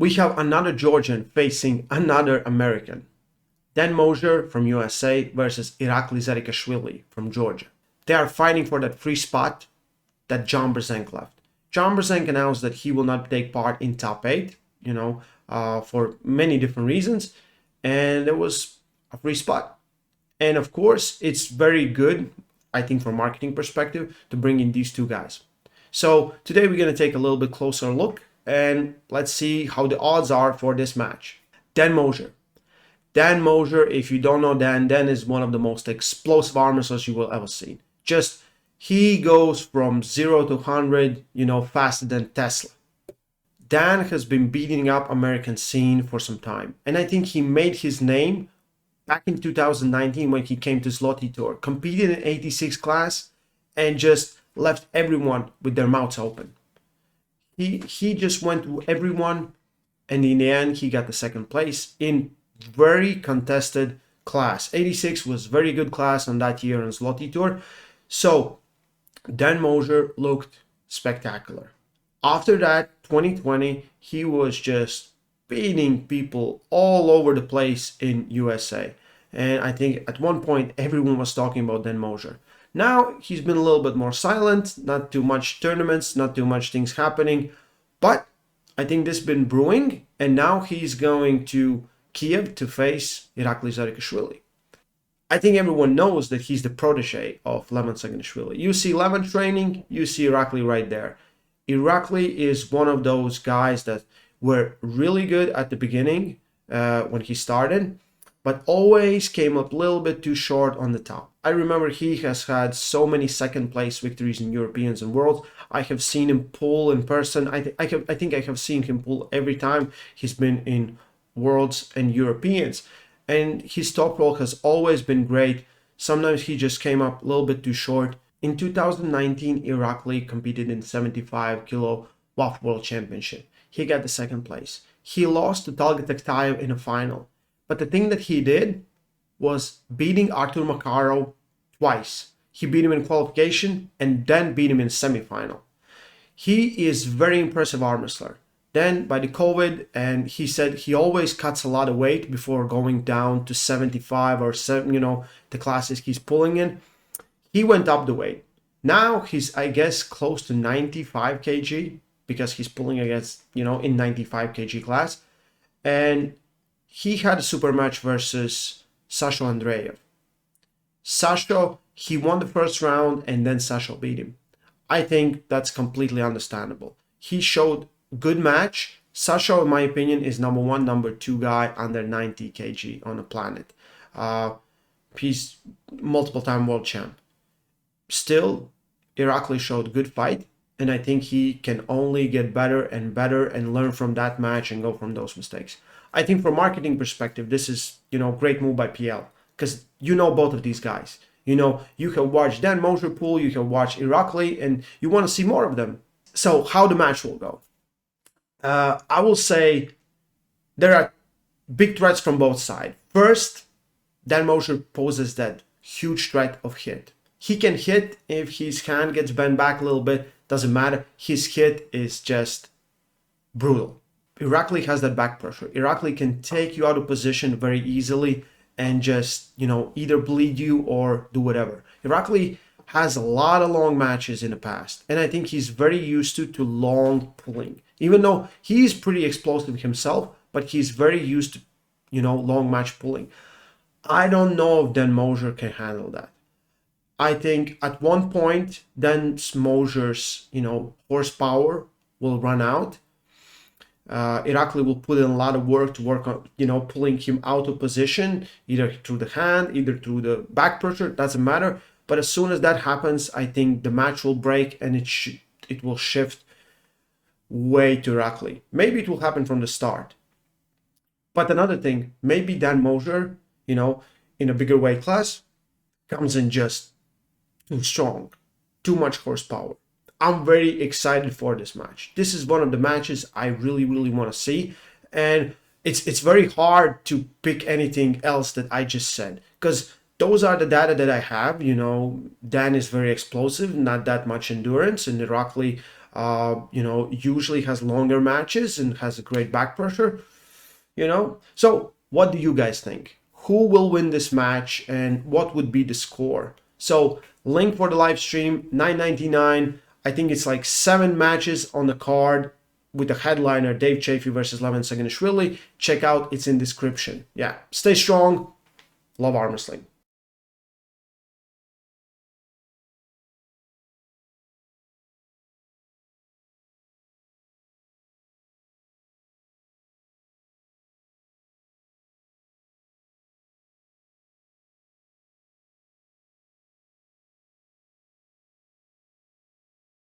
we have another Georgian facing another American. Dan Mosier from USA versus Irakli Zirakashvili from Georgia. They are fighting for that free spot that John Brzenk left. John Brzenk announced that he will not take part in top 8, for many different reasons. And there was a free spot. And of course, it's very good, I think, from a marketing perspective, to bring in these two guys. So today we're going to take a little bit closer look and let's see how the odds are for this match. Dan Mosier. Dan Mosier, if you don't know Dan is one of the most explosive arm wrestlers you will ever see. Just, he goes from 0 to 100, faster than Tesla. Dan has been beating up American scene for some time. And I think he made his name back in 2019 when he came to Zloty Tour, competed in 86 class and just left everyone with their mouths open. He just went to everyone, and in the end he got the second place in very contested class. 86 was very good class on that year on Zloty Tour. So Dan Mosier looked spectacular. After that, 2020, he was just beating people all over the place in USA. And I think at one point everyone was talking about Dan Mosier. Now he's been a little bit more silent, not too much tournaments, not too much things happening. But I think this has been brewing, and now he's going to Kiev to face Irakli Zirakashvili. I think everyone knows that he's the protege of Lemon Saganishvili. You see Lemon training, you see Irakli right there. Irakli is one of those guys that were really good at the beginning when he started, but always came up a little bit too short on the top. I remember he has had so many second place victories in Europeans and Worlds. I have seen him pull in person. I think I have seen him pull every time he's been in Worlds and Europeans. And his top roll has always been great. Sometimes he just came up a little bit too short. In 2019, Irakli competed in 75 kilo WAF World Championship. He got the second place. He lost to Talgat Taktayev in a final. But the thing that he did was beating Artur Makarov twice. He beat him in qualification and then beat him in semifinal. He is very impressive arm wrestler. Then by the COVID, and he said he always cuts a lot of weight before going down to 75 or 7, the classes he's pulling in. He went up the weight. Now he's, I guess, close to 95 kg because he's pulling against, in 95 kg class. And he had a super match versus Sasho Andreev. Sasho, he won the first round and then Sasho beat him. I think that's completely understandable. He showed good match. Sasho, in my opinion, is number 1, number 2 guy under 90 kg on the planet. He's multiple time world champ. Still, Irakli showed good fight, and I think he can only get better and better and learn from that match and go from those mistakes. I think from marketing perspective, this is, great move by PL, because both of these guys. You can watch Dan Mosier pool, you can watch Irakli, and you want to see more of them. So how the match will go? I will say there are big threats from both sides. First, Dan Mosier poses that huge threat of hit. He can hit if his hand gets bent back a little bit, doesn't matter. His hit is just brutal. Irakli has that back pressure. Irakli can take you out of position very easily and just, either bleed you or do whatever. Irakli has a lot of long matches in the past, and I think he's very used to long pulling. Even though he's pretty explosive himself, but he's very used to, long match pulling. I don't know if Dan Mosier can handle that. I think at one point, Dan Mosier's, horsepower will run out. Irakli will put in a lot of work to work on, pulling him out of position, either through the hand, either through the back pressure, doesn't matter. But as soon as that happens, I think the match will break and it will shift way to Irakli. Maybe it will happen from the start. But another thing, maybe Dan Mosier, in a bigger weight class, comes in just too strong, too much horsepower. I'm very excited for this match. This is one of the matches I really, really want to see. And it's very hard to pick anything else that I just said, because those are the data that I have. Dan is very explosive, not that much endurance, and Irakli Usually has longer matches and has a great back pressure, So what do you guys think? Who will win this match and what would be the score? So link for the live stream, $9.99. I think it's like 7 matches on the card with the headliner Dave Chafee versus Levin Saginashvili. Check out, it's in description. Yeah, stay strong. Love arm wrestling.